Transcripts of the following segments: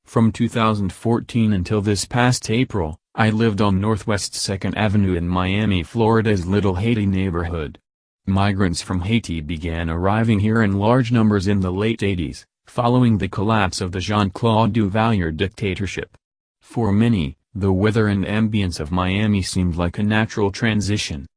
From 2014 until this past April, I lived on Northwest 2nd Avenue in Miami, Florida's Little Haiti neighborhood. Migrants from Haiti began arriving here in large numbers in the late 80s, following the collapse of the Jean-Claude Duvalier dictatorship. For many, the weather and ambience of Miami seemed like a natural transition.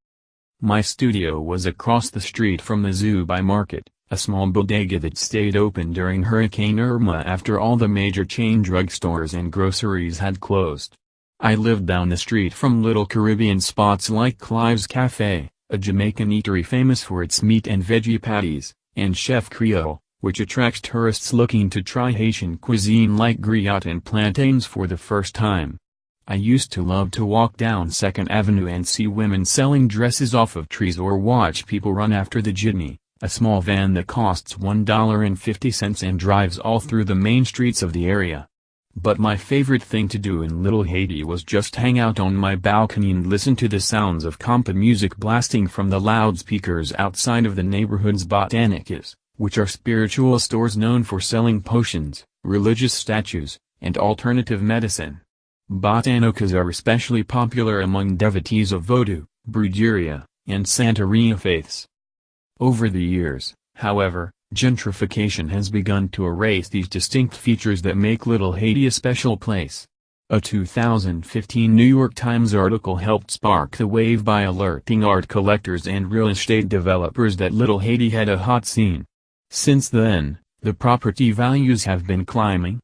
My studio was across the street from the Zubi Market, a small bodega that stayed open during Hurricane Irma after all the major chain drugstores and groceries had closed. I lived down the street from little Caribbean spots like Clives Cafe, a Jamaican eatery famous for its meat and veggie patties, and Chef Creole, which attracts tourists looking to try Haitian cuisine like griot and plantains for the first time. I used to love to walk down 2nd Avenue and see women selling dresses off of trees or watch people run after the jitney, a small van that costs $1.50 and drives all through the main streets of the area. But my favorite thing to do in Little Haiti was just hang out on my balcony and listen to the sounds of Kompa music blasting from the loudspeakers outside of the neighborhood's Botanicas, which are spiritual stores known for selling potions, religious statues, and alternative medicine. Botanicas are especially popular among devotees of Vodou, Brujería, and Santería faiths. Over the years, however, gentrification has begun to erase these distinct features that make Little Haiti a special place. A 2015 New York Times article helped spark the wave by alerting art collectors and real estate developers that Little Haiti had a hot scene. Since then, the property values have been climbing.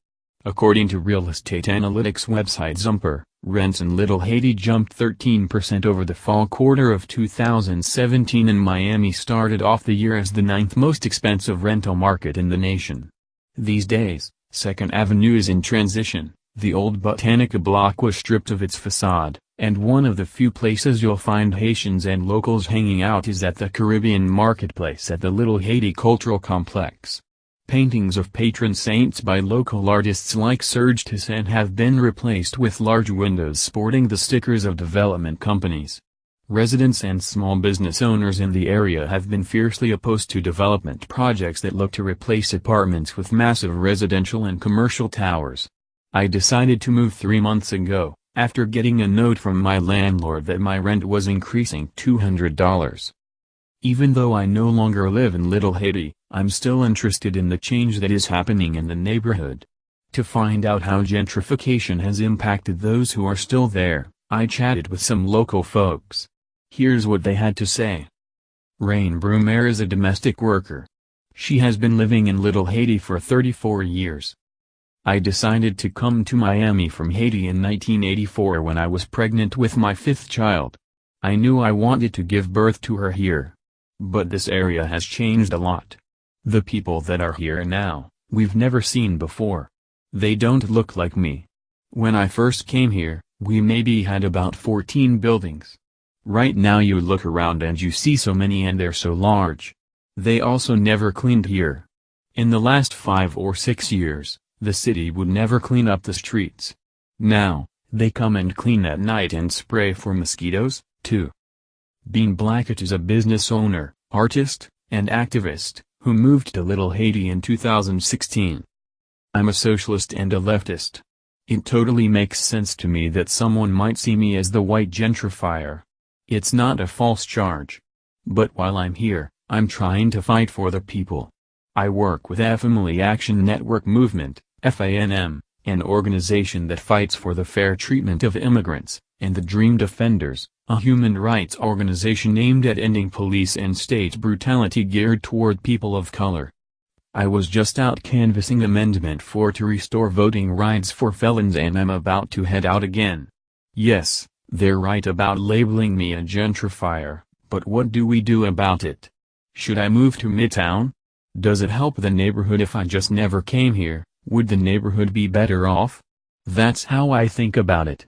According to real estate analytics website Zumper, rents in Little Haiti jumped 13% over the fall quarter of 2017, and Miami started off the year as the 9th most expensive rental market in the nation. These days, 2nd Avenue is in transition. The old Botanica block was stripped of its facade, and one of the few places you'll find Haitians and locals hanging out is at the Caribbean marketplace at the Little Haiti Cultural Complex. Paintings of patron saints by local artists like Serge Toussaint have been replaced with large windows sporting the stickers of development companies. Residents and small business owners in the area have been fiercely opposed to development projects that look to replace apartments with massive residential and commercial towers. I decided to move 3 months ago, after getting a note from my landlord that my rent was increasing $200. Even though I no longer live in Little Haiti, I'm still interested in the change that is happening in the neighborhood. To find out how gentrification has impacted those who are still there, I chatted with some local folks. Here's what they had to say. Rain Brumer is a domestic worker. She has been living in Little Haiti for 34 years. I decided to come to Miami from Haiti in 1984 when I was pregnant with my 5th child. I knew I wanted to give birth to her here. But this area has changed a lot. The people that are here now, we've never seen before. They don't look like me. When I first came here, we maybe had about 14 buildings. Right now you look around and you see so many, and they're so large. They also never cleaned here. In the last 5 or 6 years, the city would never clean up the streets. Now, they come and clean at night and spray for mosquitoes, too. Bean Blackett is a business owner, artist, and activist, who moved to Little Haiti in 2016. I'm a socialist and a leftist. It totally makes sense to me that someone might see me as the white gentrifier. It's not a false charge. But while I'm here, I'm trying to fight for the people. I work with Family Action Network Movement, FANM, an organization that fights for the fair treatment of immigrants, and the Dream Defenders, a human rights organization aimed at ending police and state brutality geared toward people of color. I was just out canvassing Amendment 4 to restore voting rights for felons, and I'm about to head out again. Yes, they're right about labeling me a gentrifier, but what do we do about it? Should I move to Midtown? Does it help the neighborhood if I just never came here? Would the neighborhood be better off? That's how I think about it.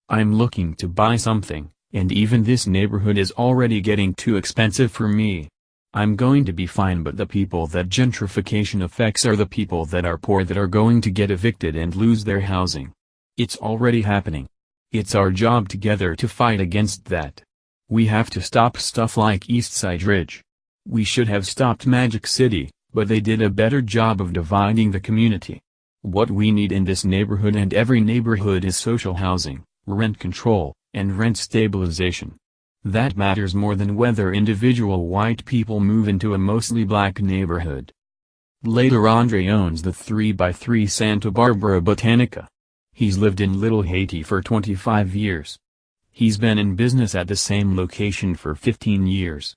I'm looking to buy something, and even this neighborhood is already getting too expensive for me. I'm going to be fine, but the people that gentrification affects are the people that are poor, that are going to get evicted and lose their housing. It's already happening. It's our job together to fight against that. We have to stop stuff like Eastside Ridge. We should have stopped Magic City, but they did a better job of dividing the community. What we need in this neighborhood and every neighborhood is social housing, rent control, and rent stabilization. That matters more than whether individual white people move into a mostly black neighborhood. Later Andre owns the 3x3 Santa Barbara Botanica. He's lived in Little Haiti for 25 years. He's been in business at the same location for 15 years.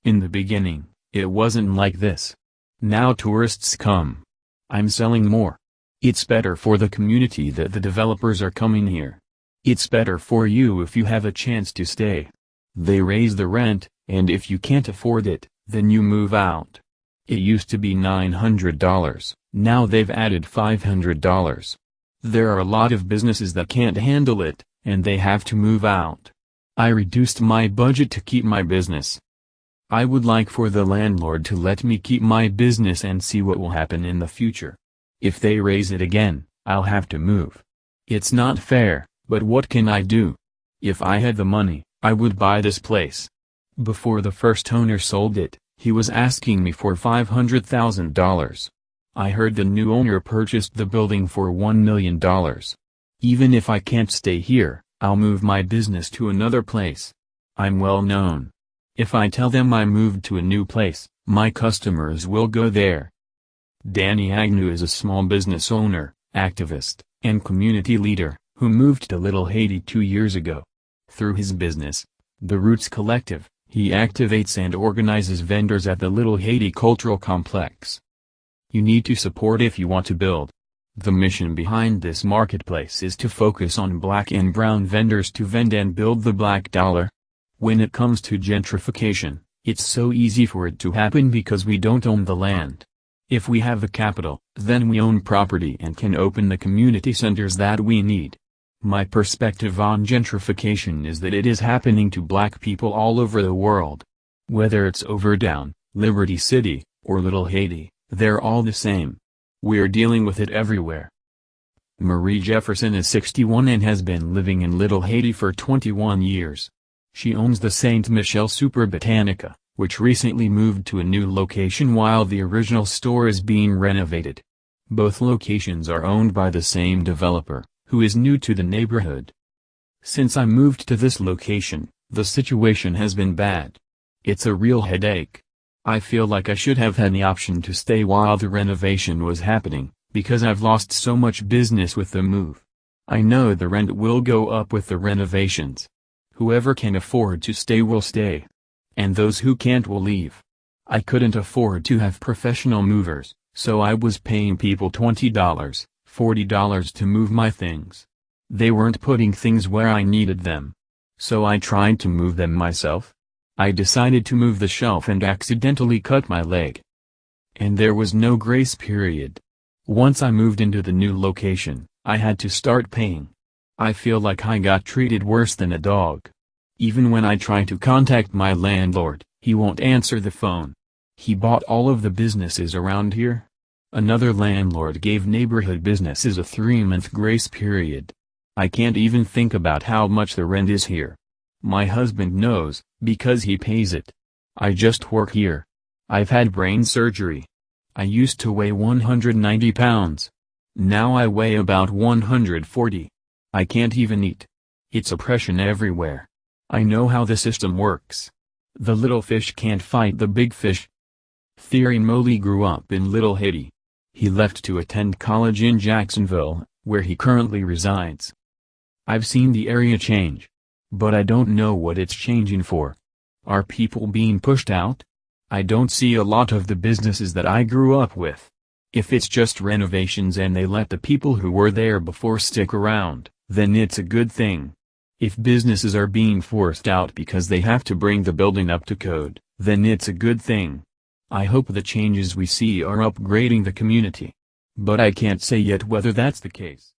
In the beginning, it wasn't like this. Now tourists come. I'm selling more. It's better for the community that the developers are coming here. It's better for you if you have a chance to stay. They raise the rent, and if you can't afford it, then you move out. It used to be $900, now they've added $500. There are a lot of businesses that can't handle it, and they have to move out. I reduced my budget to keep my business. I would like for the landlord to let me keep my business and see what will happen in the future. If they raise it again, I'll have to move. It's not fair, but what can I do? If I had the money, I would buy this place. Before the first owner sold it, he was asking me for $500,000. I heard the new owner purchased the building for $1 million. Even if I can't stay here, I'll move my business to another place. I'm well known. If I tell them I moved to a new place, my customers will go there. Danny Agnew is a small business owner, activist, and community leader, who moved to Little Haiti 2 years ago. Through his business, The Roots Collective, he activates and organizes vendors at the Little Haiti Cultural Complex. You need to support if you want to build. The mission behind this marketplace is to focus on black and brown vendors to vend and build the black dollar. When it comes to gentrification, it's so easy for it to happen because we don't own the land. If we have the capital, then we own property and can open the community centers that we need. My perspective on gentrification is that it is happening to black people all over the world. Whether it's Overtown, Liberty City, or Little Haiti, they're all the same. We're dealing with it everywhere. Marie Jefferson is 61 and has been living in Little Haiti for 21 years. She owns the Saint Michel Super Botanica, which recently moved to a new location while the original store is being renovated. Both locations are owned by the same developer, who is new to the neighborhood. Since I moved to this location, the situation has been bad. It's a real headache. I feel like I should have had the option to stay while the renovation was happening, because I've lost so much business with the move. I know the rent will go up with the renovations. Whoever can afford to stay will stay. And those who can't will leave. I couldn't afford to have professional movers, so I was paying people $20, $40 to move my things. They weren't putting things where I needed them. So I tried to move them myself. I decided to move the shelf and accidentally cut my leg. And there was no grace period. Once I moved into the new location, I had to start paying. I feel like I got treated worse than a dog. Even when I try to contact my landlord, he won't answer the phone. He bought all of the businesses around here. Another landlord gave neighborhood businesses a 3-month grace period. I can't even think about how much the rent is here. My husband knows, because he pays it. I just work here. I've had brain surgery. I used to weigh 190 pounds. Now I weigh about 140. I can't even eat. It's oppression everywhere. I know how the system works. The little fish can't fight the big fish. Thierry Molly grew up in Little Haiti. He left to attend college in Jacksonville, where he currently resides. I've seen the area change. But I don't know what it's changing for. Are people being pushed out? I don't see a lot of the businesses that I grew up with. If it's just renovations and they let the people who were there before stick around, then it's a good thing. If businesses are being forced out because they have to bring the building up to code, then it's a good thing. I hope the changes we see are upgrading the community. But I can't say yet whether that's the case.